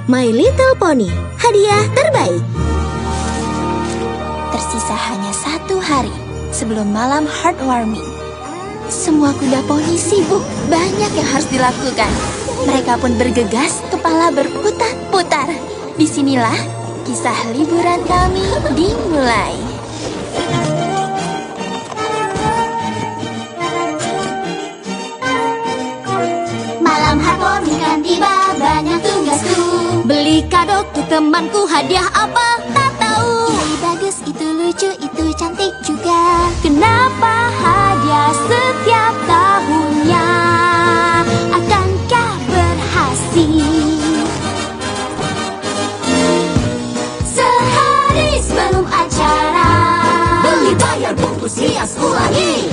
My Little Pony, hadiah terbaik. Tersisa hanya 1 hari sebelum malam heartwarming. Semua kuda poni sibuk, banyak yang harus dilakukan. Mereka pun bergegas, kepala berputar-putar. Disinilah kisah liburan kami dimulai. Malam heartwarming kan tiba, banyak tugasku. Beli kado untuk temanku, hadiah apa? Tak tahu. Ini bagus, itu lucu, itu cantik juga. Kenapa hadiah setiap tahunnya? Akankah berhasil? Sehari sebelum acara, Beli, bayar, bungkus, hias, ulangi.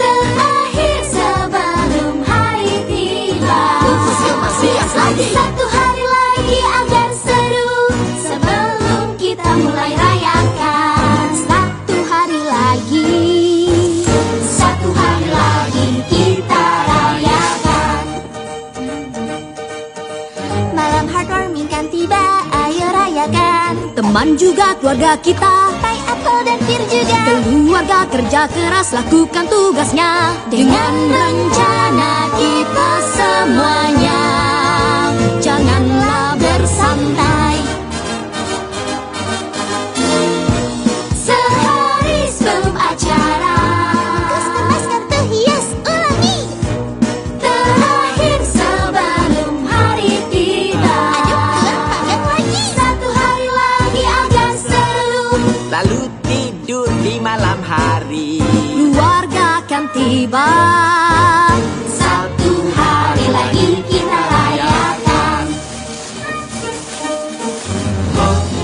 terakhir sebelum hari tiba. Bungkus, hias lagi. 1 hari lagi agar seru sebelum kita mulai rayakan. 1 hari lagi. 1 hari lagi kita rayakan. Malam heartwarming kan tiba, ayo rayakan. Teman juga keluarga kita. Pai, apel, dan pir juga. Keluarga kerja keras lakukan tugasnya. Dengan rencana kita semuanya, janganlah bersantai. Sehari sebelum acara, kemas kartu hias ulangi. Terakhir sebelum hari tiba. Aduk tangan lagi. 1 hari lagi agar seru. Lalu tidur di malam hari. Keluarga akan tiba. 1 hari lagi kita rayakan.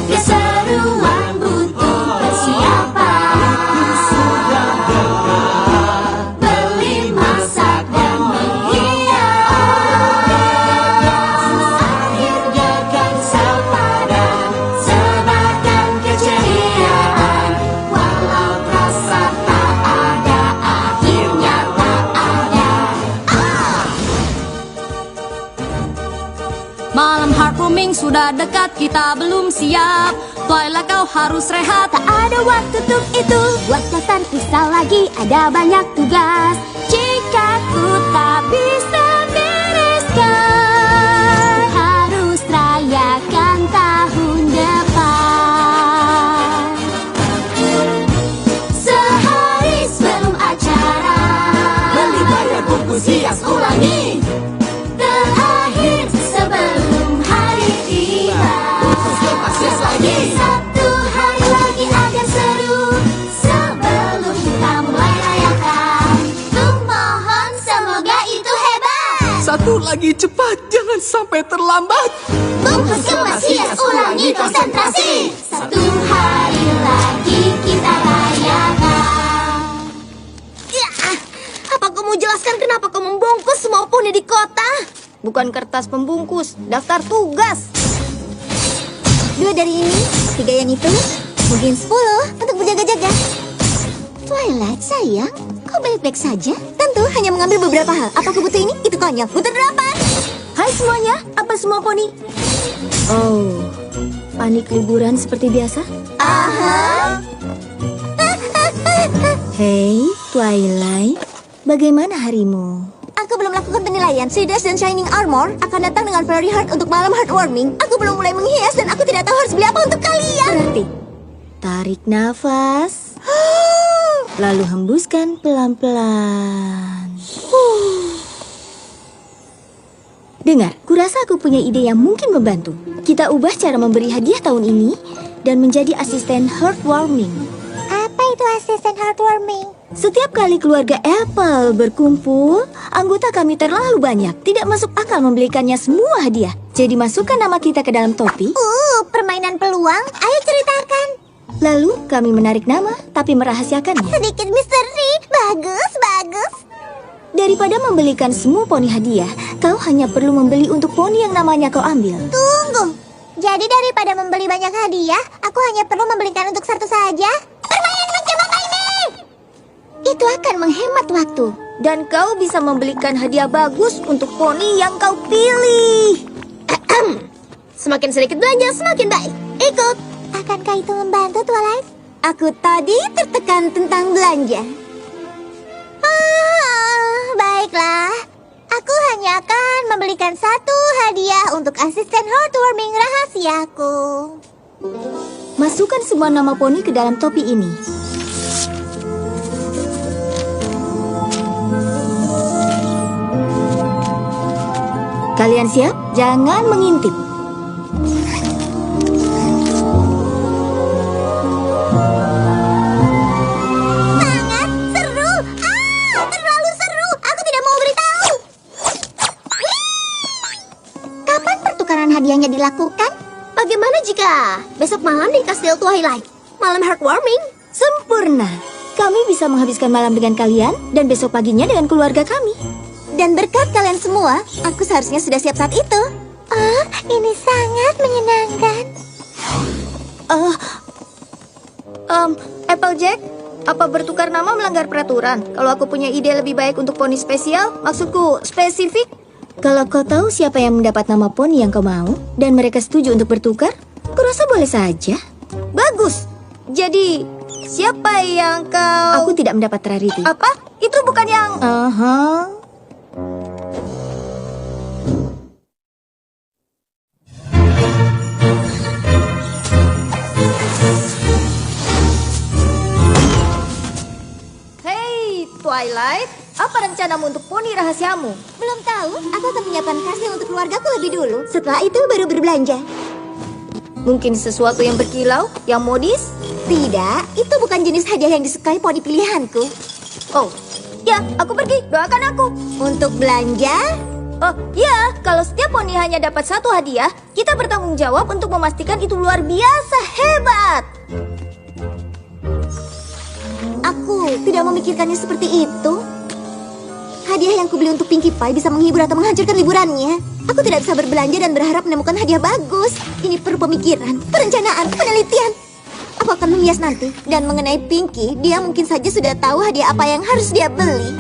Keseruan butuh persiapan. Beli, masak, dan menghias. Akhirnya kan sepadan, sebarkan keceriaan. Walau rasa tak ada, akhirnya tak ada. Malam heartwarming sudah dekat, kita belum siap. Twilight, kau harus rehat. Tak ada waktu untuk itu. Buat daftar pisah lagi, ada banyak tugas. Jika ku tak bisa bereskan, Harus rayakan tahun depan. Sehari sebelum acara, Beli, bayar, bungkus, hias, ulangi. terakhir sebelum hari tiba. Bungkus, hias lagi. 1 hari lagi agar seru sebelum kita mulai rayakan. Kumohon semoga itu hebat. 1 lagi, cepat, jangan sampai terlambat. Bungkus, kemas, hias, ulangi, konsentrasi. 1 hari lagi kita rayakan. apa kau mau jelaskan kenapa kau membungkus semua poni di kota? Bukan kertas pembungkus, daftar tugas. 2 dari ini, 3 yang itu, mungkin 10 untuk berjaga-jaga. Twilight sayang, kau baik-baik saja? Tentu hanya mengambil beberapa hal. Apa kau butuh ini? Itu konyol. Butuh 8. Hai semuanya, apa semua poni? Oh, panik liburan seperti biasa? Aha. Hei, Twilight, bagaimana harimu? Aku belum lakukan penilaian. Seeders dan Shining Armor akan datang dengan Fairy Heart untuk malam heartwarming. Aku belum mulai menghias dan aku tidak tahu harus beli apa untuk kalian. Berarti, tarik nafas, lalu hembuskan pelan-pelan. Dengar, kurasa aku punya ide yang mungkin membantu. Kita ubah cara memberi hadiah tahun ini dan menjadi asisten heartwarming. Apa itu asisten heartwarming? Setiap kali keluarga Apple berkumpul, anggota kami terlalu banyak. Tidak masuk akal membelikannya semua hadiah. Jadi masukkan nama kita ke dalam topi, Permainan peluang. Ayo ceritakan. lalu kami menarik nama, tapi merahasiakannya. Sedikit misteri. Bagus, bagus. Daripada membelikan semua poni hadiah, kau hanya perlu membeli untuk poni yang namanya kau ambil. Tunggu. Jadi daripada membeli banyak hadiah, aku hanya perlu membelikan untuk 1 saja? Permainan mencoba ini. Itu akan menghemat waktu. Dan kau bisa membelikan hadiah bagus untuk poni yang kau pilih. Semakin sedikit belanja, semakin baik. Ikut. Akankah itu membantu, Twilight? Aku tadi tertekan tentang belanja. Baiklah. Aku hanya akan membelikan satu hadiah untuk asisten heartwarming rahasiaku. Masukkan semua nama poni ke dalam topi ini. Kalian siap? Jangan mengintip. Sangat seru. Terlalu seru. Aku tidak mau beritahu. Kapan pertukaran hadiahnya dilakukan? Bagaimana jika besok malam di Kastil Twilight? Malam heartwarming. Sempurna. Kami bisa menghabiskan malam dengan kalian dan besok paginya dengan keluarga kami. Dan berkat kalian semua, aku seharusnya sudah siap saat itu. Oh, ini sangat menyenangkan. Applejack, apa bertukar nama melanggar peraturan? Kalau aku punya ide lebih baik untuk poni spesial, maksudku spesifik. Kalau kau tahu siapa yang mendapat nama poni yang kau mau, dan mereka setuju untuk bertukar, kurasa boleh saja. Bagus. Jadi, siapa yang kau... Aku tidak mendapat Rarity. Apa? Itu bukan yang... Hey, Twilight, apa rencanamu untuk poni rahasiamu? Belum tahu, aku akan menyiapkan kastil untuk keluargaku lebih dulu. Setelah itu baru berbelanja. Mungkin sesuatu yang berkilau, yang modis? Tidak, itu bukan jenis hadiah yang disukai poni pilihanku. Oh, ya, aku pergi. Doakan aku. Untuk belanja? Oh, ya, kalau setiap poni hanya dapat satu hadiah, kita bertanggung jawab untuk memastikan itu luar biasa hebat. Aku tidak memikirkannya seperti itu. Hadiah yang kubeli untuk Pinkie Pie bisa menghibur atau menghancurkan liburannya. Aku tidak bisa berbelanja dan berharap menemukan hadiah bagus. Ini perlu pemikiran, perencanaan, penelitian. Aku akan menghias nanti. Dan mengenai Pinkie, dia mungkin saja sudah tahu hadiah apa yang harus dia beli.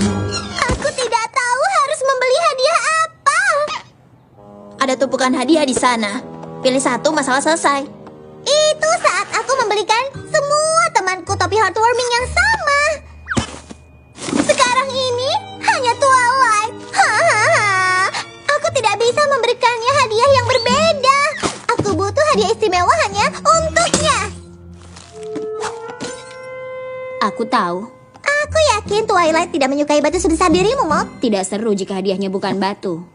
Aku tidak tahu harus membeli hadiah apa. Ada tumpukan hadiah di sana. Pilih satu, masalah selesai. Itu saat aku membelikan semua temanku topi heartwarming yang sama. Sekarang ini hanya Twilight. Aku tidak bisa memberikannya hadiah yang berbeda. Aku butuh hadiah istimewa hanya untuknya. Aku tahu. Aku yakin Twilight tidak menyukai batu sebesar dirimu, Mop. Tidak seru jika hadiahnya bukan batu.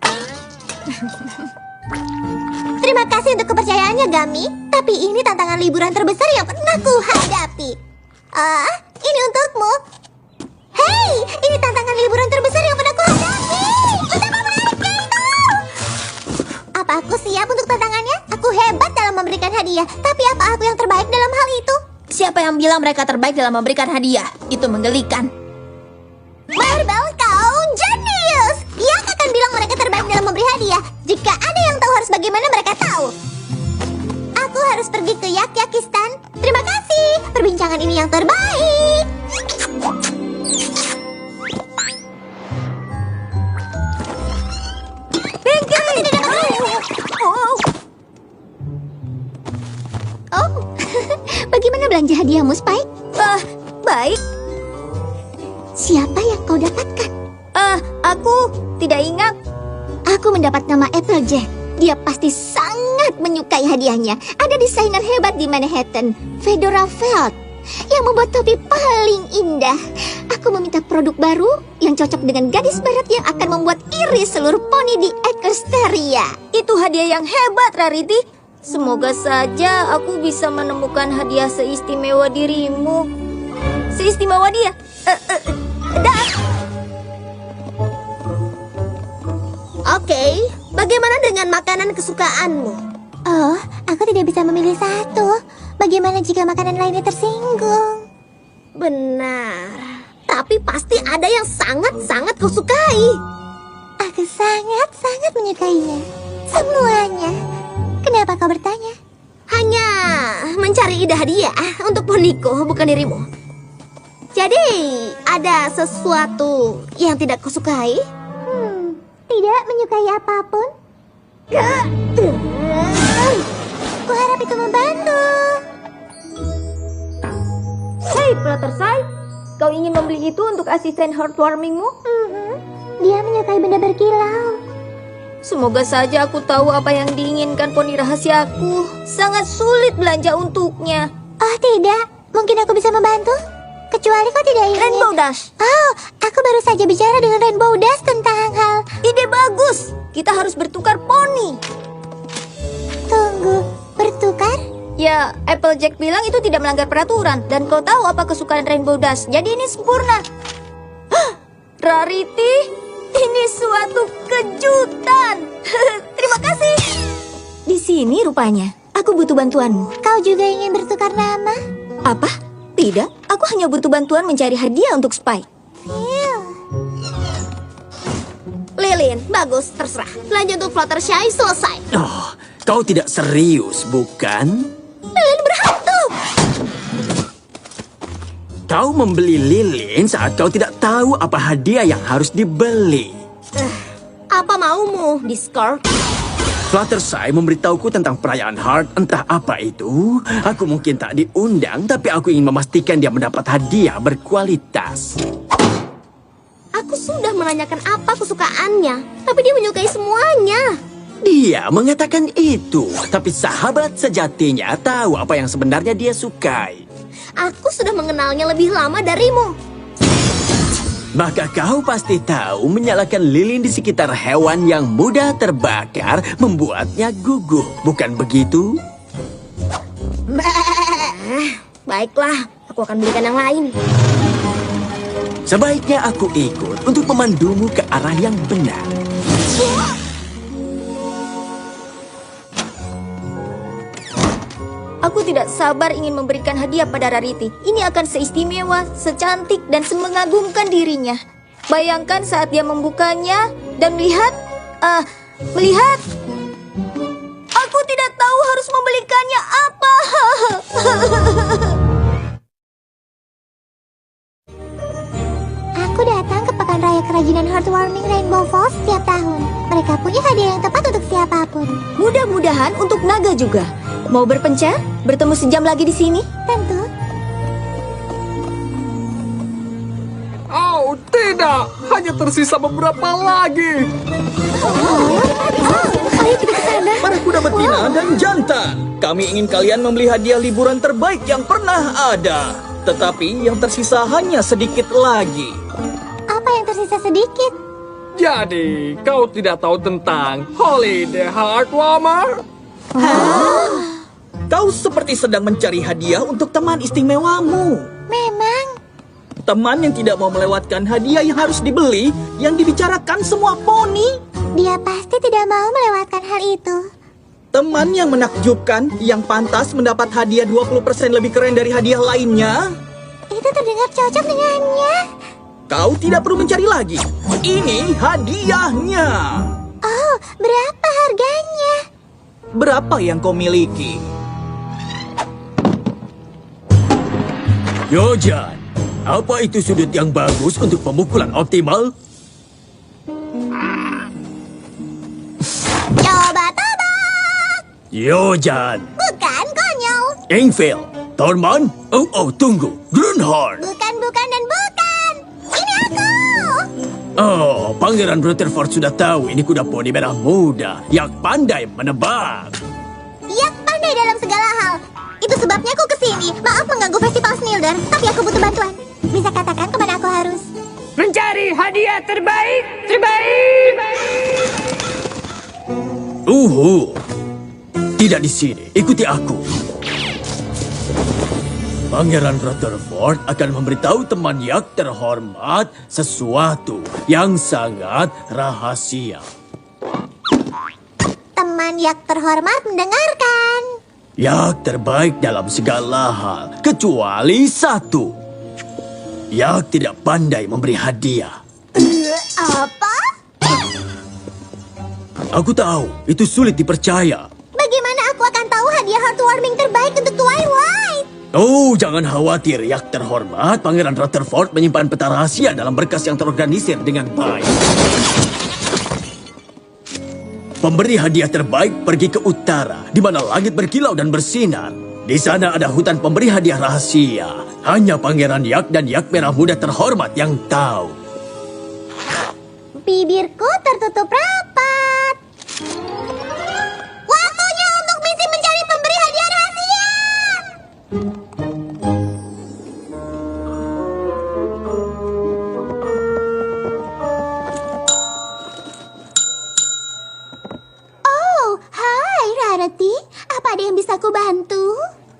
Terima kasih untuk kepercayaannya, Gummy. Tapi ini tantangan liburan terbesar yang pernah ku hadapi. Ini untukmu. Hei, ini tantangan liburan terbesar yang pernah ku hadapi. Betapa menariknya itu. Apa aku siap untuk tantangannya? Aku hebat dalam memberikan hadiah. Tapi apa aku yang terbaik dalam hal itu? Siapa yang bilang mereka terbaik dalam memberikan hadiah? Itu menggelikan. Barbel, kau jenius. Yang akan bilang mereka terbaik dalam memberi hadiah. Jika ada yang tahu harus bagaimana mereka tahu. Aku harus pergi ke Yakyakistan. Terima kasih. Perbincangan ini yang terbaik. Pinkie! Aku tidak dapat... Oh, bagaimana belanja hadiahmu, Spike? Baik. Siapa yang kau dapatkan? Aku tidak ingat. Aku mendapat nama Applejack. Dia pasti sangat menyukai hadiahnya. Ada desainer hebat di Manhattan, Fedora Felt, yang membuat topi paling indah. Aku meminta produk baru yang cocok dengan gadis barat yang akan membuat iri seluruh poni di Equestria. Itu hadiah yang hebat, Rarity. Semoga saja aku bisa menemukan hadiah seistimewa dirimu. Seistimewa dia. Oke, bagaimana dengan makanan kesukaanmu? Oh, aku tidak bisa memilih satu. Bagaimana jika makanan lainnya tersinggung? Benar, tapi pasti ada yang sangat-sangat kau sukai. Aku sangat-sangat menyukainya. Semuanya. Kenapa kau bertanya? Hanya mencari ide hadiah untuk poniku, bukan dirimu. Jadi, ada sesuatu yang tidak kau sukai? Tidak menyukai apapun. itu untuk asisten heartwarmingmu? Dia menyukai benda berkilau. Semoga saja aku tahu apa yang diinginkan poni rahasiaku. Sangat sulit belanja untuknya. Oh tidak, mungkin aku bisa membantu. Kecuali kau tidak ingin. Rainbow Dash. Oh, aku baru saja bicara dengan Rainbow Dash tentang hal. Ide bagus. Kita harus bertukar poni. Tunggu, bertukar? Ya, Applejack bilang itu tidak melanggar peraturan. Dan kau tahu apa kesukaan Rainbow Dash. Jadi ini sempurna. Hah, Rarity, ini suatu kejutan. Terima kasih. Di sini rupanya. Aku butuh bantuanmu. Kau juga ingin bertukar nama? Apa? Tidak, aku hanya butuh bantuan mencari hadiah untuk Spike. Lilin, bagus, terserah. Belanja untuk Fluttershy selesai. Oh, kau tidak serius, bukan? Lilin berhantu. Kau membeli lilin saat kau tidak tahu apa hadiah yang harus dibeli. Apa maumu, Discord? Fluttershy memberitahuku tentang perayaan Heart, entah apa itu. Aku mungkin tak diundang, tapi aku ingin memastikan dia mendapat hadiah berkualitas. Aku sudah menanyakan apa kesukaannya, tapi dia menyukai semuanya. Dia mengatakan itu, tapi sahabat sejatinya tahu apa yang sebenarnya dia sukai. Aku sudah mengenalnya lebih lama darimu. Maka kau pasti tahu menyalakan lilin di sekitar hewan yang mudah terbakar membuatnya gugup, bukan begitu? Baiklah, aku akan belikan yang lain. Sebaiknya aku ikut untuk memandumu ke arah yang benar. Aku tidak sabar ingin memberikan hadiah pada Rarity. Ini akan seistimewa, secantik, dan semengagumkan dirinya. Bayangkan saat dia membukanya dan melihat... Aku tidak tahu harus membelikannya apa. Aku datang ke pekan raya kerajinan Heartwarming Rainbow Falls setiap tahun. Mereka punya hadiah yang tepat untuk siapapun. Mudah-mudahan untuk naga juga. Mau berpencar? Bertemu sejam lagi di sini? Tentu. Oh, tidak. Hanya tersisa beberapa lagi. Ayo kita ke sana. Para kuda betina dan jantan, kami ingin kalian membeli hadiah liburan terbaik yang pernah ada. Tetapi yang tersisa hanya sedikit lagi. Apa yang tersisa sedikit? Jadi, kau tidak tahu tentang Holiday Heartwarmer? Kau seperti sedang mencari hadiah untuk teman istimewamu. Memang. Teman yang tidak mau melewatkan hadiah yang harus dibeli, yang dibicarakan semua poni. Dia pasti tidak mau melewatkan hal itu. Teman yang menakjubkan, yang pantas mendapat hadiah 20% lebih keren dari hadiah lainnya. Itu terdengar cocok dengannya. Kau tidak perlu mencari lagi. Ini hadiahnya. Oh, berapa harganya? Berapa yang kau miliki? Yojan, apa itu sudut yang bagus untuk pemukulan optimal? Coba tebak. Yojan, Bukan, konyol. Ingville, Thorman, tunggu, Grunhorn. Bukan, dan bukan. Ini aku. Oh, Pangeran Rutherford sudah tahu ini kuda poni merah muda yang pandai menebak. Yak pandai dalam segala hal. Itu sebabnya aku kesini. Maaf mengganggu festival Snilder, tapi aku butuh bantuan. Bisa katakan kemana aku harus? Mencari hadiah terbaik. Tidak di sini. Ikuti aku. Pangeran Rutherford akan memberitahu teman Yak terhormat sesuatu yang sangat rahasia. Teman Yak terhormat mendengarkan. Yak terbaik dalam segala hal, kecuali satu. Yak tidak pandai memberi hadiah. Apa? Aku tahu, itu sulit dipercaya. Bagaimana aku akan tahu hadiah heartwarming terbaik untuk Twilight? Oh, jangan khawatir, Yak terhormat. Pangeran Rutherford menyimpan peta rahasia dalam berkas yang terorganisir dengan baik. Pemberi hadiah terbaik pergi ke utara, di mana langit berkilau dan bersinar. Di sana ada hutan pemberi hadiah rahasia. Hanya Pangeran Yak dan Yak Merah Muda terhormat yang tahu. Bibirku tertutup rapat. Waktunya untuk misi mencari pemberi hadiah rahasia. Oh, hai Rarity. Apa ada yang bisa aku bantu?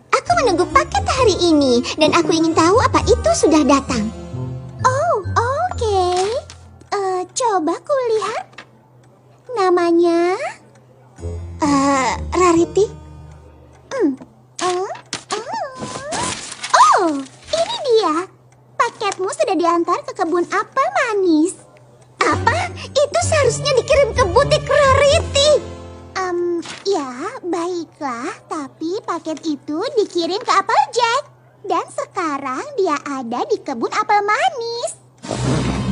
Aku menunggu paket hari ini dan aku ingin tahu apa itu sudah datang. Oh, oke. Coba ku lihat. Namanya Rarity. Oh, ini dia. Paketmu sudah diantar ke kebun apel manis. Apa? Itu seharusnya dikirim ke butik Rarity. Ya, baiklah. Tapi paket itu dikirim ke Applejack. Dan sekarang dia ada di kebun apel manis.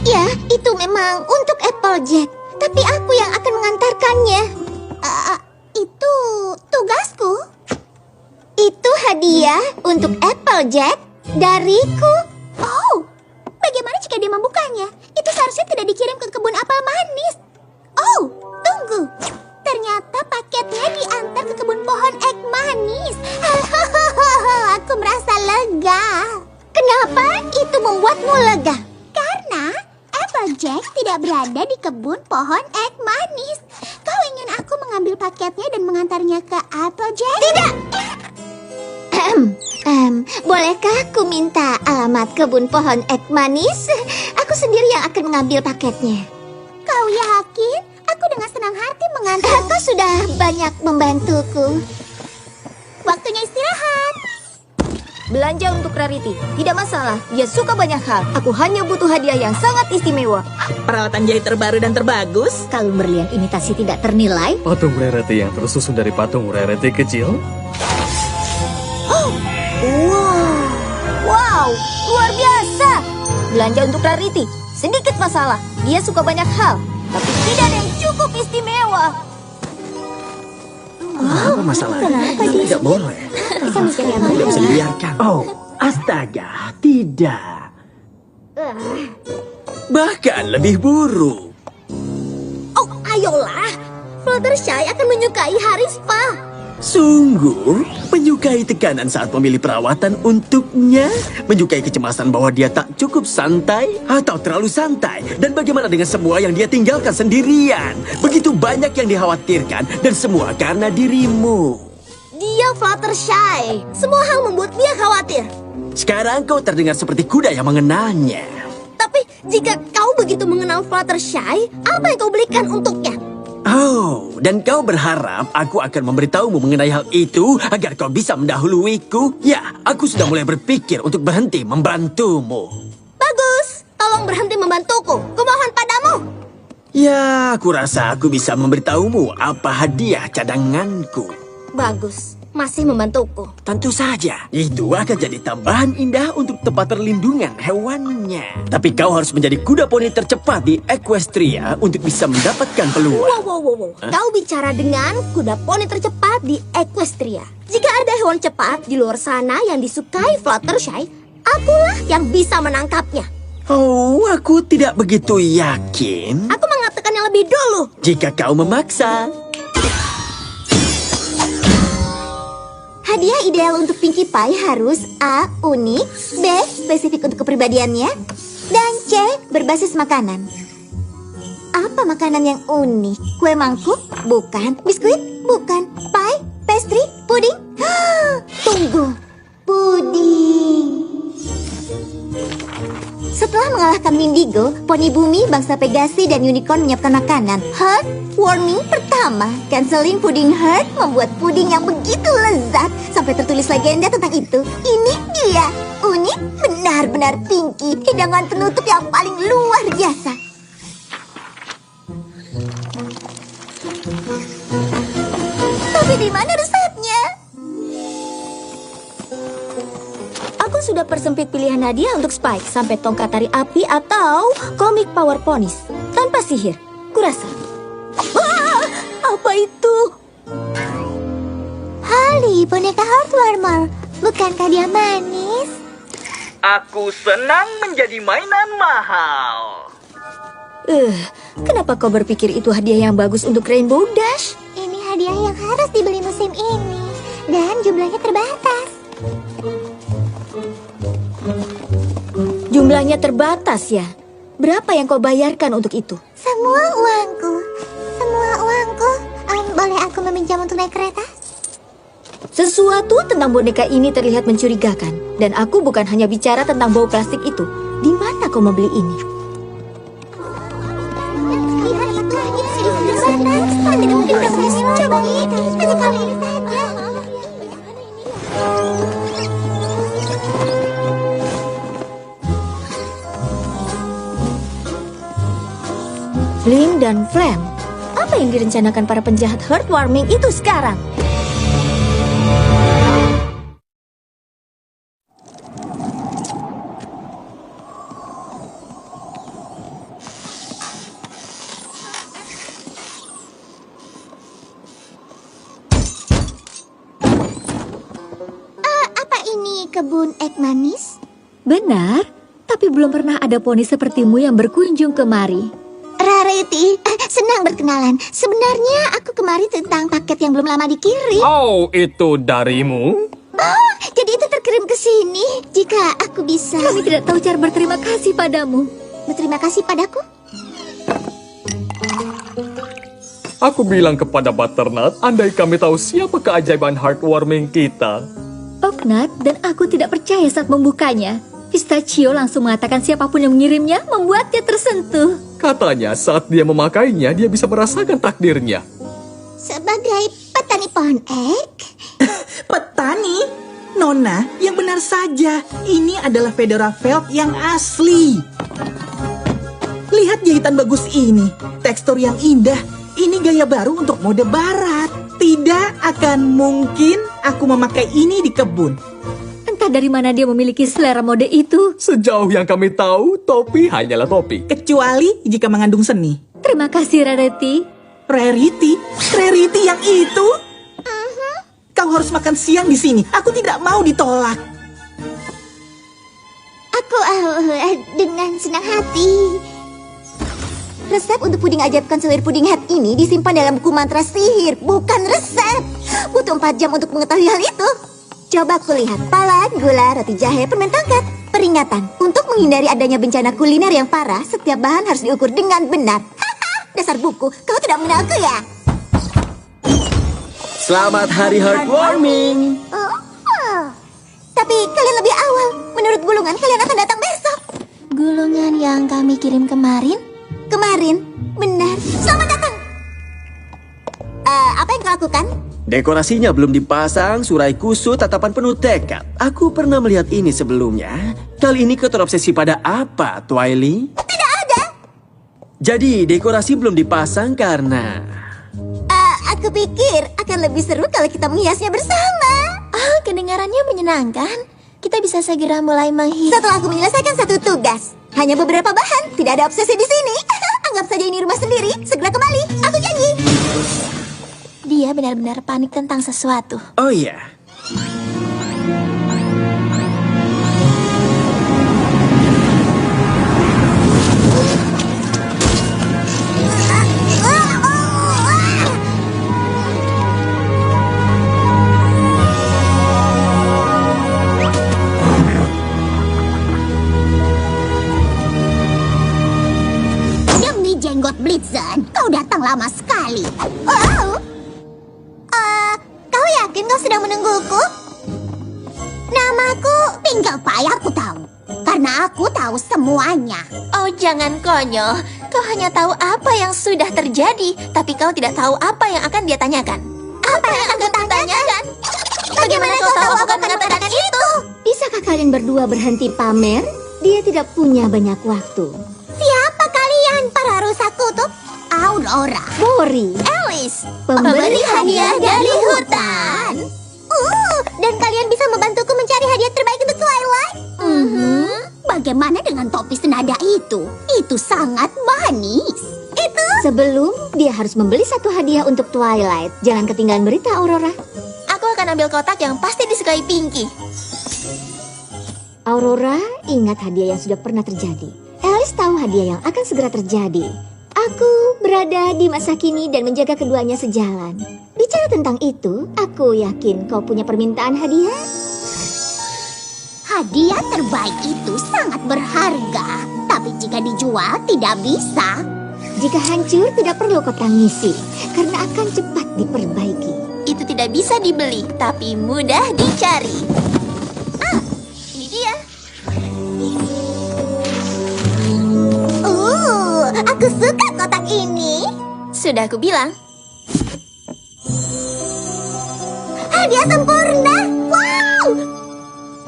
Ya, itu memang untuk Applejack. Tapi aku yang akan mengantarkannya. Itu tugasku. Itu hadiah untuk Applejack dariku. Oh, bagaimana jika dia membukanya? Itu seharusnya tidak dikirim ke kebun apel manis. Oh, tunggu. Ternyata paketnya diantar ke kebun pohon ek manis. Aku merasa lega. Kenapa itu membuatmu lega? Karena Applejack tidak berada di kebun pohon ek manis. Kau ingin aku mengambil paketnya dan mengantarnya ke Applejack? Tidak! Bolehkah aku minta alamat kebun pohon ek manis? Aku sendiri yang akan mengambil paketnya. Kau yakin? Aku dengan senang hati mengantar. Kau sudah banyak membantuku. Waktunya istirahat. Belanja untuk Rarity. Tidak masalah, dia suka banyak hal. Aku hanya butuh hadiah yang sangat istimewa. Peralatan jahit terbaru dan terbagus. Kalung berlian imitasi tidak ternilai. Patung Rarity yang tersusun dari patung Rarity kecil. Wow, luar biasa. Belanja untuk Rarity. Sedikit masalah, dia suka banyak hal. Tapi tidak ada yang cukup istimewa. Apa masalahnya? Tidak boleh. Tidak bisa dibiarkan. Oh, astaga, tidak. Bahkan lebih buruk. Oh, ayolah. Fluttershy akan menyukai hari spa. Sungguh, menyukai tekanan saat memilih perawatan untuknya, menyukai kecemasan bahwa dia tak cukup santai atau terlalu santai, dan bagaimana dengan semua yang dia tinggalkan sendirian. Begitu banyak yang dikhawatirkan, dan semua karena dirimu. Dia Fluttershy. Semua hal membuat dia khawatir. Sekarang kau terdengar seperti kuda yang mengenalnya. Tapi jika kau begitu mengenal Fluttershy, apa yang kau belikan untuknya? Oh, dan kau berharap aku akan memberitahumu mengenai hal itu agar kau bisa mendahuluiku? Ya, aku sudah mulai berpikir untuk berhenti membantumu. Bagus, tolong berhenti membantuku. Kumohon padamu. Ya, aku rasa aku bisa memberitahumu apa hadiah cadanganku. Bagus, masih membantuku. Tentu saja, itu akan jadi tambahan indah untuk tempat perlindungan hewannya. Tapi kau harus menjadi kuda poni tercepat di Equestria untuk bisa mendapatkan peluang. Wow. Kau bicara dengan kuda poni tercepat di Equestria. Jika ada hewan cepat di luar sana yang disukai Fluttershy, akulah yang bisa menangkapnya. Oh, aku tidak begitu yakin. Aku mengatakannya lebih dulu. Jika kau memaksa. Hadiah ideal untuk Pinkie Pie harus A. Unik, B. Spesifik untuk kepribadiannya, dan C. Berbasis makanan. Apa makanan yang unik? Kue mangkuk? Bukan. Biskuit? Bukan. Pie? Pastry? Puding? Tunggu. Puding. Setelah mengalahkan Windigo, Poni Bumi, Bangsa Pegasi, dan Unicorn menyiapkan makanan. Heart, warning pertama. Canceling puding Heart membuat puding yang begitu lezat. Sampai tertulis legenda tentang itu. Ini dia. Unik, benar-benar Pinkie. Hidangan penutup yang paling luar biasa. Tapi di mana resepnya? Aku sudah persempit pilihan hadiah untuk Spike sampai tongkat tari api atau komik Power Ponies tanpa sihir. Kurasa. Apa itu? Holly, Hei, boneka Heartwarmer, bukankah dia manis? Aku senang menjadi mainan mahal. Kenapa kau berpikir itu hadiah yang bagus untuk Rainbow Dash? Ini hadiah yang harus dibeli musim ini, dan jumlahnya terbatas. Jumlahnya terbatas ya? Berapa yang kau bayarkan untuk itu? Semua uangku. Boleh aku meminjam untuk naik kereta? Sesuatu tentang boneka ini terlihat mencurigakan. Dan aku bukan hanya bicara tentang bau plastik itu. Di mana kau membeli ini? Lihat itu, terbatas. Tidak mungkin proses. Coba lihat, hanya kali ini saja. Flim dan Flam. Apa yang direncanakan para penjahat Heartwarming itu sekarang? Apa ini kebun ek manis? Benar, tapi belum pernah ada poni sepertimu yang berkunjung kemari. Rarity, senang berkenalan. Sebenarnya aku kemari tentang paket yang belum lama dikirim. Oh, itu darimu? Oh, jadi itu terkirim ke sini. Jika aku bisa... Kami tidak tahu cara berterima kasih padamu. Berterima kasih padaku? Aku bilang kepada Butternut, andai kami tahu siapa keajaiban heartwarming kita. Oknat dan aku tidak percaya saat membukanya. Pistachio langsung mengatakan siapapun yang mengirimnya membuatnya tersentuh. Katanya saat dia memakainya, dia bisa merasakan takdirnya. Sebagai petani pohon ek, Petani? Nona, yang benar saja. Ini adalah Fedora Felt yang asli. Lihat jahitan bagus ini. Tekstur yang indah. Ini gaya baru untuk mode barat. Tidak akan mungkin aku memakai ini di kebun. Entah dari mana dia memiliki selera mode itu. Sejauh yang kami tahu, topi hanyalah topi. Kecuali jika mengandung seni. Terima kasih, Rarity. Rarity? Rarity yang itu? Kau harus makan siang di sini. Aku tidak mau ditolak. aku dengan senang hati. Resep untuk puding ajaib konselor puding head ini disimpan dalam buku mantra sihir, bukan resep. Butuh 4 jam untuk mengetahui hal itu. Coba kulihat, palan, gula, roti jahe, permen tongkat. Peringatan, untuk menghindari adanya bencana kuliner yang parah, setiap bahan harus diukur dengan benar. Dasar buku, kau tidak mengenalku ya? Selamat Hari Heartwarming. Tapi kalian lebih awal. Menurut gulungan, kalian akan datang besok. Gulungan yang kami kirim kemarin? Kemarin, benar. Selamat datang. Apa yang kau lakukan? Dekorasinya belum dipasang, surai kusut, tatapan penuh tekad. Aku pernah melihat ini sebelumnya. Kali ini kau terobsesi pada apa, Twily? Tidak ada. Jadi, dekorasi belum dipasang karena... Aku pikir akan lebih seru kalau kita menghiasnya bersama. Oh, kedengarannya menyenangkan. Kita bisa segera mulai menghias. Setelah aku menyelesaikan satu tugas, hanya beberapa bahan, tidak ada obsesi di sini. Anggap saja ini rumah sendiri. Segera kembali, aku janji. Dia benar-benar panik tentang sesuatu. Oh iya. Demi jenggot Blitzen, kau datang lama sekali. Oh, kau yakin kau sedang menungguku? Namaku Pinkie Pie, aku tahu. Karena aku tahu semuanya. Oh, jangan konyol. Kau hanya tahu apa yang sudah terjadi, tapi kau tidak tahu apa yang akan dia tanyakan. Apa yang akan tanyakan? Bagaimana kau tahu aku akan mengatakan itu? Bisakah kalian berdua berhenti pamer? Dia tidak punya banyak waktu. Siapa kalian, para rusa kutub? Aurora, Bori, Alice, Pemberi hadiah dari hutan. Dan kalian bisa membantuku mencari hadiah terbaik untuk Twilight? Bagaimana dengan topi senada itu? Itu sangat manis. Itu? sebelum dia harus membeli satu hadiah untuk Twilight. Jangan ketinggalan berita, Aurora. Aku akan ambil kotak yang pasti disukai Pinky. Aurora ingat hadiah yang sudah pernah terjadi. Alice tahu hadiah yang akan segera terjadi. Aku berada di masa kini dan menjaga keduanya sejalan. Bicara tentang itu, aku yakin kau punya permintaan hadiah. Hadiah terbaik itu sangat berharga, tapi jika dijual tidak bisa. Jika hancur, tidak perlu kau tangisi, karena akan cepat diperbaiki. Itu tidak bisa dibeli, tapi mudah dicari. Ah, ini dia. Aku suka kotak ini. Sudah aku bilang. Hadiah sempurna. Wow!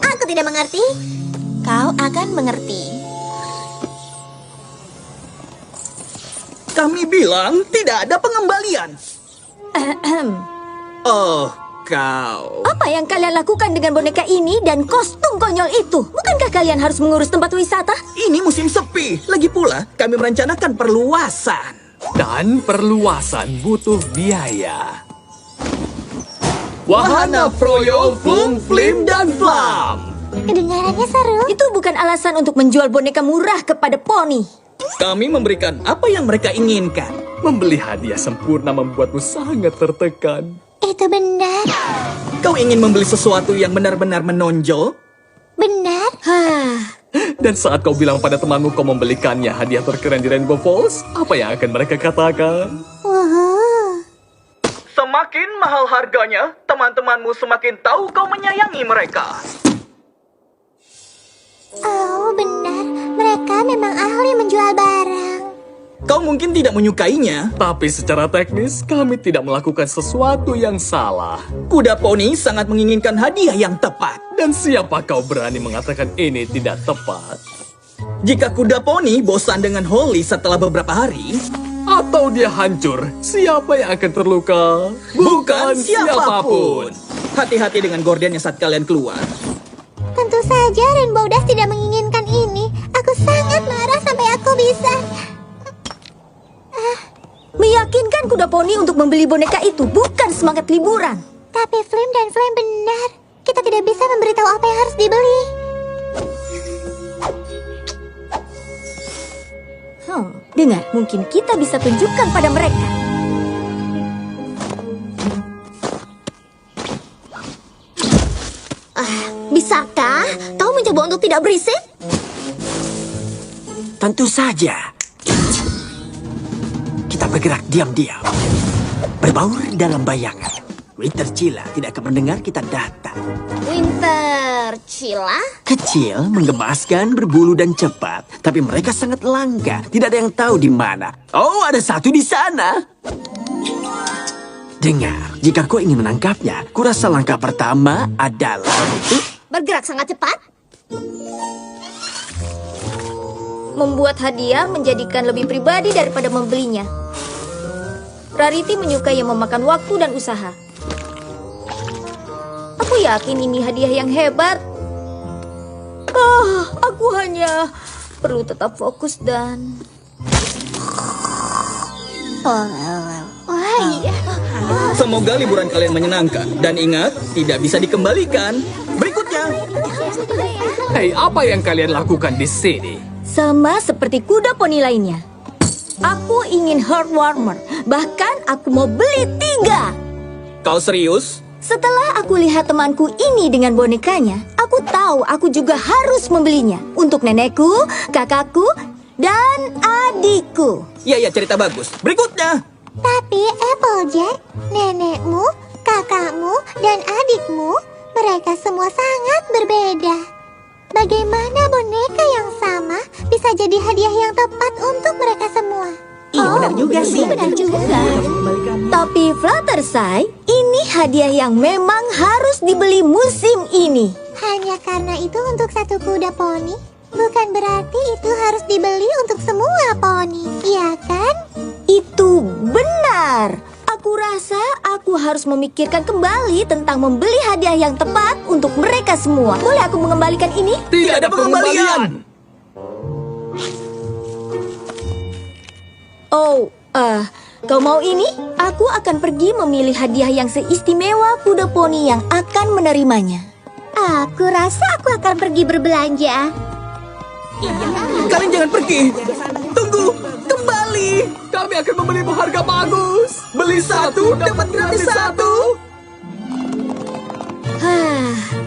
Aku tidak mengerti. Kau akan mengerti. Kami bilang tidak ada pengembalian. Oh, kau. Apa yang kalian lakukan dengan boneka ini dan kostum konyol itu? Bukankah kalian harus mengurus tempat wisata? Ini musim sepi. Lagi pula, kami merencanakan perluasan. Dan perluasan butuh biaya. Wahana Froyo, Flum, Flim, dan Flam. Kedengarannya seru. Itu bukan alasan untuk menjual boneka murah kepada poni. Kami memberikan apa yang mereka inginkan. Membeli hadiah sempurna membuatmu sangat tertekan. Itu benar. Kau ingin membeli sesuatu yang benar-benar menonjol? Benar. Dan saat kau bilang pada temanmu kau membelikannya hadiah terkeren di Rainbow Falls, apa yang akan mereka katakan? Semakin mahal harganya, teman-temanmu semakin tahu kau menyayangi mereka. Oh, benar. Mereka memang ahli menjual barang. Kau mungkin tidak menyukainya. Tapi secara teknis, kami tidak melakukan sesuatu yang salah. Kuda poni sangat menginginkan hadiah yang tepat. Dan siapa kau berani mengatakan ini tidak tepat? Jika kuda poni bosan dengan Holly setelah beberapa hari, Atau dia hancur, siapa yang akan terluka? bukan siapapun. Hati-hati dengan gordennya saat kalian keluar. Tentu saja Rainbow Dash tidak menginginkan ini. Aku sangat marah sampai aku bisa. Meyakinkan kuda poni untuk membeli boneka itu bukan semangat liburan. Tapi Flim dan Flame benar. Kita tidak bisa memberitahu apa yang harus dibeli. Dengar, mungkin kita bisa tunjukkan pada mereka. Bisakah kau mencoba untuk tidak berisik? Tentu saja. Kita bergerak diam-diam. Berbaur dalam bayangan. Winter Cila tidak akan mendengar kita datang. Winter Cila? Kecil, menggemaskan, berbulu dan cepat. Tapi mereka sangat langka. Tidak ada yang tahu di mana. Oh, ada satu di sana. Dengar, jika kau ingin menangkapnya, kurasa langkah pertama adalah... Bergerak sangat cepat? Membuat hadiah menjadikan lebih pribadi daripada membelinya. Rarity menyukai yang memakan waktu dan usaha. Aku yakin ini hadiah yang hebat. Aku hanya perlu tetap fokus dan... Wah, iya. Semoga liburan kalian menyenangkan. Dan ingat, tidak bisa dikembalikan. Berikutnya. Hei, apa yang kalian lakukan di sini? Sama seperti kuda poni lainnya. Aku ingin heartwarmer. Bahkan aku mau beli 3. Kau serius? Setelah aku lihat temanku ini dengan bonekanya, aku tahu aku juga harus membelinya. Untuk nenekku, kakakku, dan adikku. Ya, cerita bagus. Berikutnya. Tapi Applejack, nenekmu, kakakmu, dan adikmu, mereka semua sangat berbeda. Bagaimana boneka yang sama bisa jadi hadiah yang tepat untuk mereka semua? Iya, benar juga sih. Benar juga. Tapi Fluttershy, ini hadiah yang memang harus dibeli musim ini. Hanya karena itu untuk satu kuda poni? Bukan berarti itu harus dibeli untuk semua poni, iya kan? Itu benar. Aku rasa aku harus memikirkan kembali tentang membeli hadiah yang tepat untuk mereka semua. Boleh aku mengembalikan ini? Tidak ada pengembalian. Kau mau ini? Aku akan pergi memilih hadiah yang seistimewa kuda poni yang akan menerimanya. Aku rasa aku akan pergi berbelanja. Kalian jangan pergi. Tunggu, kembali. Kami akan membelimu harga bagus. Beli satu, dapat gratis satu.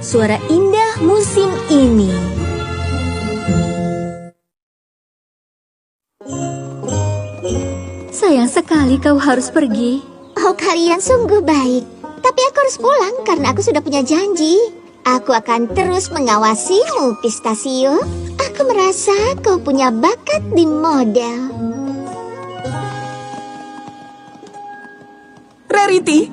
Suara indah musim ini. Sayang sekali kau harus pergi. Oh, kalian sungguh baik. Tapi aku harus pulang karena aku sudah punya janji. Aku akan terus mengawasimu, Pistachio. Aku merasa kau punya bakat di model. Rarity.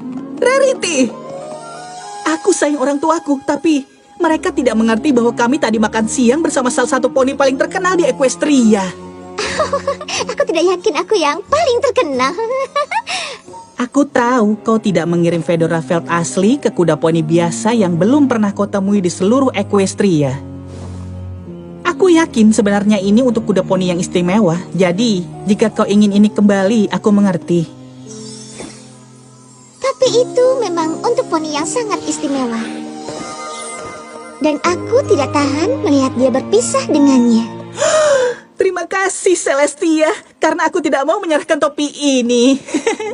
Aku sayang orang tuaku, tapi mereka tidak mengerti bahwa kami tadi makan siang bersama salah satu poni paling terkenal di Equestria. Aku tidak yakin aku yang paling terkenal. Aku tahu kau tidak mengirim Fedora Felt asli ke kuda poni biasa yang belum pernah kau temui di seluruh Equestria. Aku yakin sebenarnya ini untuk kuda poni yang istimewa. Jadi, jika kau ingin ini kembali, aku mengerti. Tapi itu memang untuk poni yang sangat istimewa. Dan aku tidak tahan melihat dia berpisah dengannya. Terima kasih, Celestia, karena aku tidak mau menyerahkan topi ini.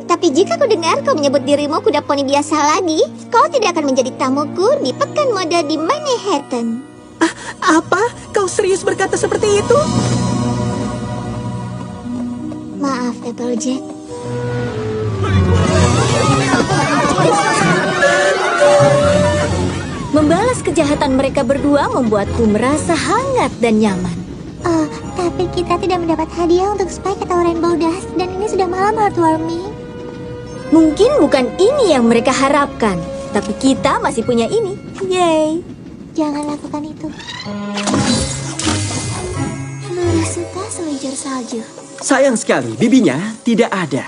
Tapi jika kau dengar kau menyebut dirimu kuda poni biasa lagi, kau tidak akan menjadi tamuku di pekan mode di Manhattan. Apa? Kau serius berkata seperti itu? Maaf, Applejack. Membalas kejahatan mereka berdua membuatku merasa hangat dan nyaman. Oh, tapi kita tidak mendapat hadiah untuk Spike atau Rainbow Dash, dan ini sudah malam heartwarming. Mungkin bukan ini yang mereka harapkan, tapi kita masih punya ini. Yeay. Jangan lakukan itu. Lebih suka selinjir salju. Sayang sekali, bibinya tidak ada.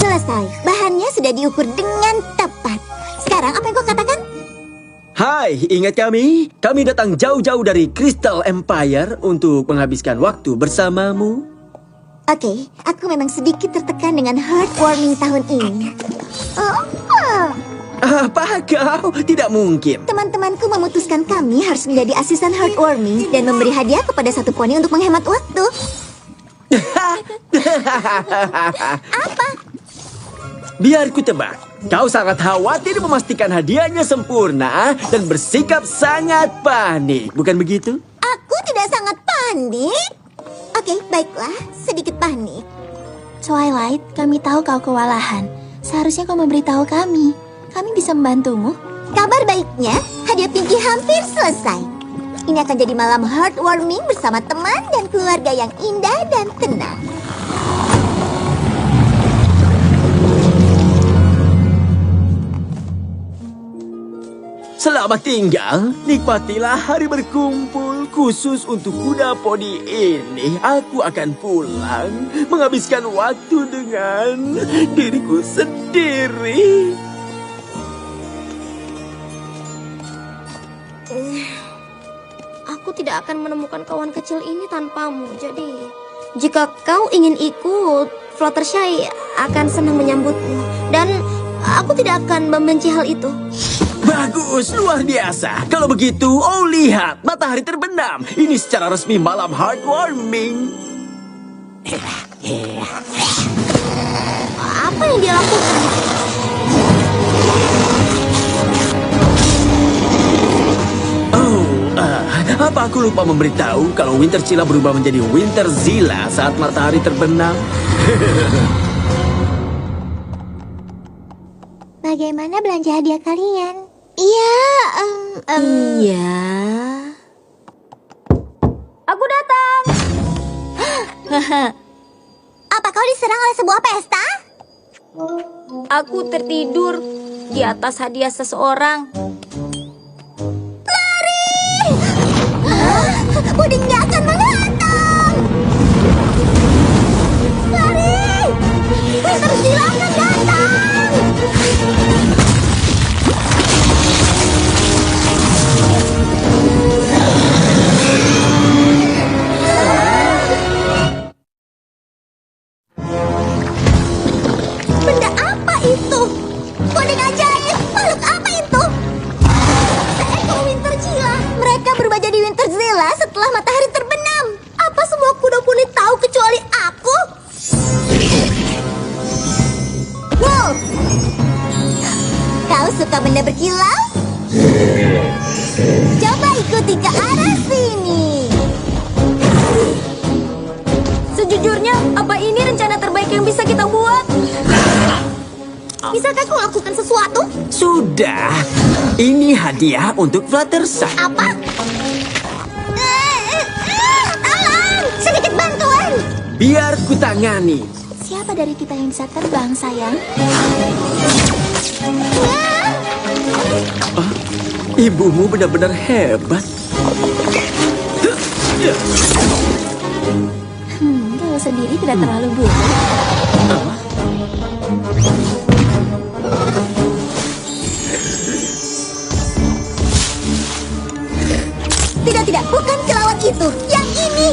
Selesai. Bahannya sudah diukur dengan tepat. Sekarang apa yang kau katakan? Hai, ingat kami? Kami datang jauh-jauh dari Crystal Empire untuk menghabiskan waktu bersamamu. Oke, aku memang sedikit tertekan dengan heartwarming tahun ini. Apa kau? Tidak mungkin. Teman-temanku memutuskan kami harus menjadi asisten heartwarming dan memberi hadiah kepada satu poni untuk menghemat waktu. Apa? Biar ku tebak. Kau sangat khawatir memastikan hadiahnya sempurna dan bersikap sangat panik, bukan begitu? Aku tidak sangat panik. Oke, baiklah, sedikit panik. Twilight, kami tahu kau kewalahan. Seharusnya kau memberitahu kami. Kami bisa membantumu. Kabar baiknya, hadiah Pinky hampir selesai. Ini akan jadi malam heartwarming bersama teman dan keluarga yang indah dan tenang. Selamat tinggal, nikmatilah hari berkumpul khusus untuk kuda poni ini. Aku akan pulang, menghabiskan waktu dengan diriku sendiri. Aku tidak akan menemukan kawan kecil ini tanpamu. Jadi, jika kau ingin ikut, Fluttershy akan senang menyambutmu. Dan aku tidak akan membenci hal itu. Bagus, luar biasa. Kalau begitu, oh lihat, matahari terbenam. Ini secara resmi malam heartwarming. Apa yang dia lakukan? Apa aku lupa memberitahu kalau Winterzilla berubah menjadi Winterzilla saat matahari terbenam? Bagaimana belanja hadiah kalian? Iya. Iya. Aku datang. Apa kau diserang oleh sebuah pesta? Aku tertidur di atas hadiah seseorang. Pudingnya akan menghantam. Lari! Winterzilla akan datang. suka benda berkilau? Coba ikuti ke arah sini. Sejujurnya, apa ini rencana terbaik yang bisa kita buat? Bisakah kau lakukan sesuatu? Sudah. Ini hadiah untuk Fluttershy. Apa? Tolong, sedikit bantuan. Biar ku tangani. Siapa dari kita yang bisa terbang, sayang? Ibumu benar-benar hebat. Kau sendiri tidak terlalu buruk. Tidak, bukan kelawat itu. Yang ini.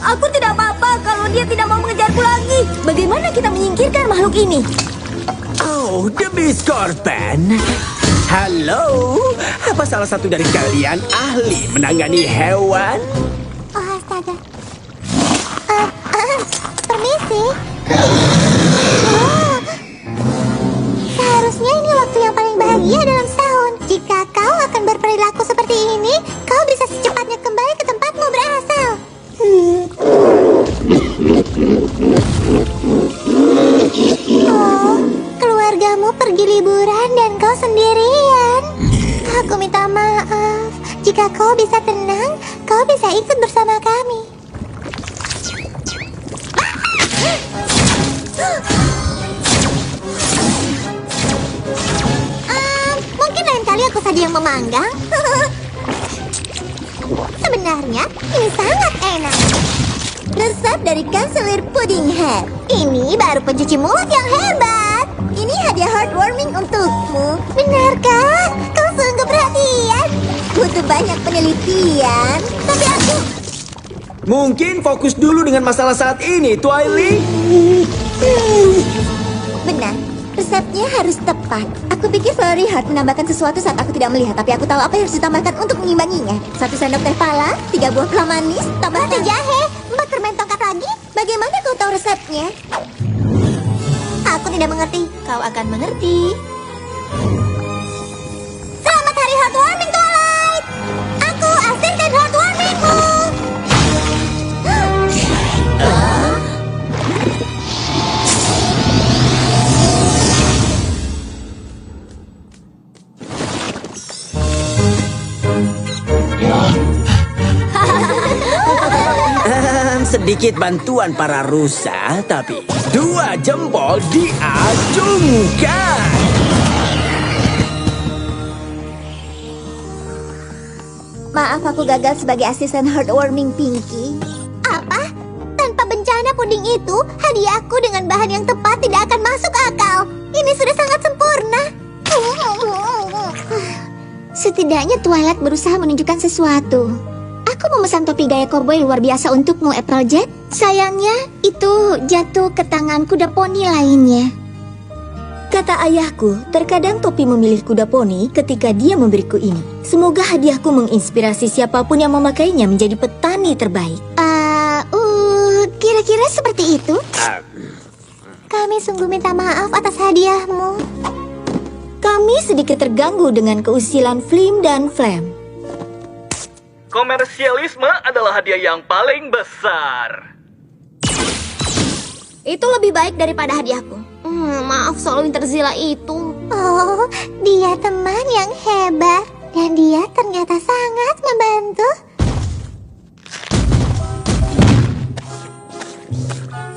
Aku tidak apa-apa kalau dia tidak mau mengejarku lagi. Bagaimana kita menyingkirkan makhluk ini? Oh, demi Scorpion. Halo, apa salah satu dari kalian ahli menangani hewan? Oh, astaga. Permisi. Seharusnya ini waktu yang paling bahagia dalam setahun. Jika kau akan berperilaku seperti ini, kau bisa secepatnya kembali ke tempatmu berasal. Oh, keluargamu pergi liburan dan kau sendirian. Aku minta maaf. Jika kau bisa tenang, kau bisa ikut bersama kami. Mungkin lain kali aku saja yang memanggang. Sebenarnya ini sangat enak. Resep dari Kanselir Pudding Head. Ini baru pencuci mulut yang hebat. Ini hadiah heartwarming untukmu. Benarkah? Kau sungguh perhatian. Butuh banyak penelitian. Tapi aku... Mungkin fokus dulu dengan masalah saat ini, Twilight. Benar. Resepnya harus tepat. Aku pikir Flurry Heart menambahkan sesuatu saat aku tidak melihat, tapi aku tahu apa yang harus ditambahkan untuk mengimbanginya. 1 sendok teh pala, 3 buah pela manis, tambah teh jahe, 4 permen tongkat lagi. Bagaimana kau tahu resepnya? Aku tidak mengerti. Kau akan mengerti. Selamat hari heartwarming, Twilight. Aku asisten heartwarmingmu. Sedikit bantuan para rusa, tapi 2 jempol diacungkan. Maaf, aku gagal sebagai asisten heartwarming Pinky. Apa? Tanpa bencana puding itu, hadiahku dengan bahan yang tepat tidak akan masuk akal. Ini sudah sangat sempurna. Setidaknya Twilight berusaha menunjukkan sesuatu. Aku memesan topi gaya koboi luar biasa untukmu, Applejack. Sayangnya, itu jatuh ke tangan kuda poni lainnya. Kata ayahku, terkadang topi memilih kuda poni ketika dia memberiku ini. Semoga hadiahku menginspirasi siapapun yang memakainya menjadi petani terbaik. Kira-kira seperti itu? Kami sungguh minta maaf atas hadiahmu. Kami sedikit terganggu dengan keusilan Flim dan Flam. Komersialisme adalah hadiah yang paling besar. Itu lebih baik daripada hadiahku. Maaf soal Winterzilla itu. Oh, dia teman yang hebat. Dan dia ternyata sangat membantu.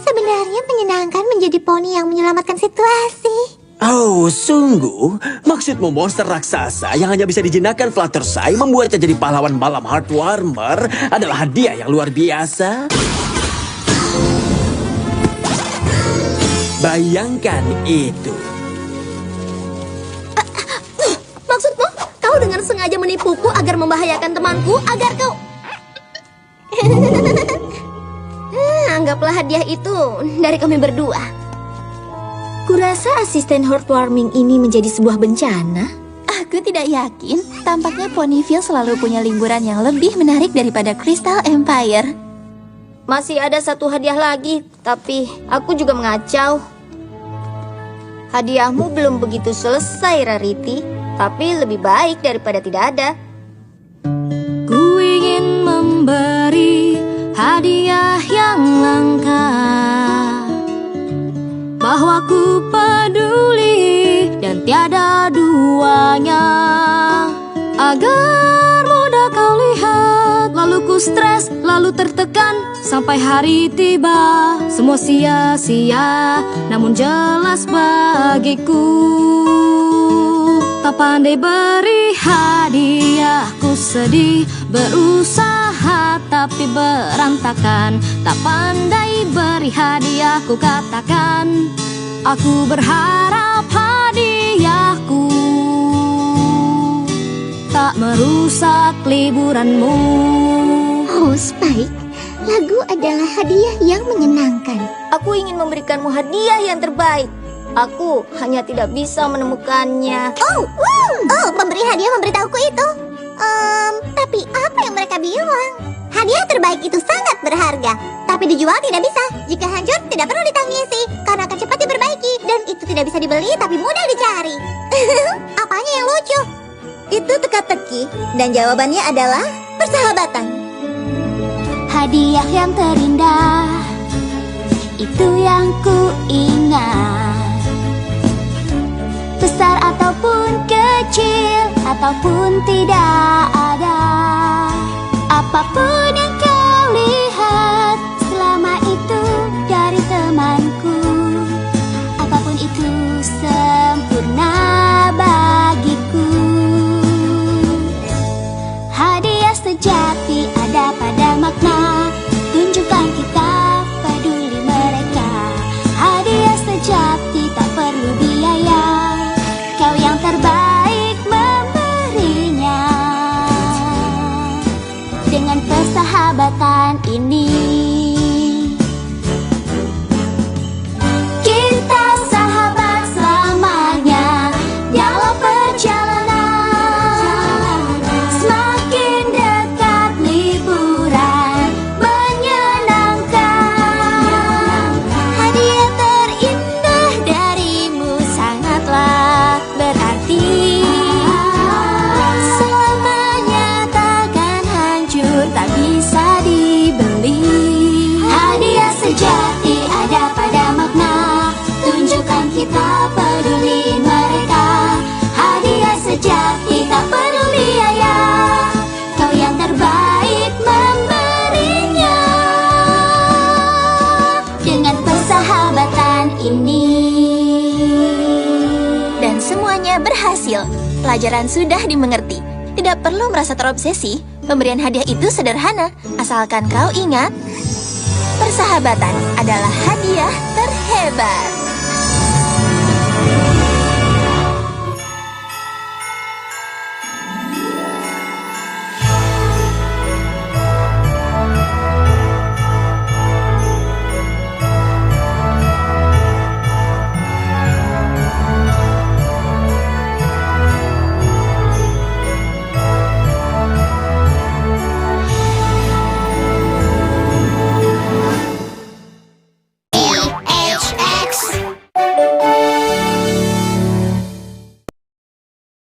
Sebenarnya menyenangkan menjadi poni yang menyelamatkan situasi. Oh, sungguh? Maksudmu monster raksasa yang hanya bisa dijinakkan Fluttershy membuatnya jadi pahlawan malam heartwarmer adalah hadiah yang luar biasa? Bayangkan itu. Maksudmu, kau dengan sengaja menipuku agar membahayakan temanku, agar kau... Anggaplah hadiah itu dari kami berdua. Kurasa asisten heartwarming ini menjadi sebuah bencana. Aku tidak yakin. Tampaknya Ponyville selalu punya liburan yang lebih menarik daripada Crystal Empire. Masih ada 1 hadiah lagi, tapi aku juga mengacau. Hadiahmu belum begitu selesai, Rarity. Tapi lebih baik daripada tidak ada. Ku ingin memberi hadiah yang langka, bahwa ku peduli dan tiada duanya, agar mudah kau lihat. Lalu ku stres, lalu tertekan, sampai hari tiba. Semua sia-sia, namun jelas bagiku. Tak pandai beri hadiah, ku sedih, berusaha tapi berantakan. Tak pandai beri hadiah, ku katakan, aku berharap hadiahku tak merusak liburanmu. Oh, Spike, lagu adalah hadiah yang menyenangkan. Aku ingin memberikanmu hadiah yang terbaik. Aku hanya tidak bisa menemukannya. Pemberi hadiah memberitahuku itu. Tapi apa yang mereka bilang? Hadiah terbaik itu sangat berharga, tapi dijual tidak bisa. Jika hancur, tidak perlu ditangisi, karena akan cepat diperbaiki. Dan itu tidak bisa dibeli, tapi mudah dicari. Apanya yang lucu? Itu teka-teki, dan jawabannya adalah persahabatan. Hadiah yang terindah, itu yang ku ingat. Besar ataupun kecil, ataupun tidak ada, apapun yang kau lihat selama itu dari temanku, apapun itu sempurna bagiku. Hadiah sejati ada pada makna, tunjukkan kita peduli mereka. Hadiah sejati tak perlu biaya, kau yang terbaik memberinya. Dengan persahabatan ini, kita sahabat selamanya dalam perjalanan. Semakin dekat liburan menyenangkan. Hadiah terindah darimu sangatlah berarti. Selamanya takkan hancur, tak bisa dibeli. Hadiah sejati ada pada makna, tunjukkan kita peduli mereka. Hadiah sejati tak perlu biaya, kau yang terbaik memberinya. Dengan persahabatan ini. Dan semuanya berhasil. Pelajaran sudah dimengerti. Tidak perlu merasa terobsesi. Pemberian hadiah itu sederhana, asalkan kau ingat, persahabatan adalah hadiah terhebat.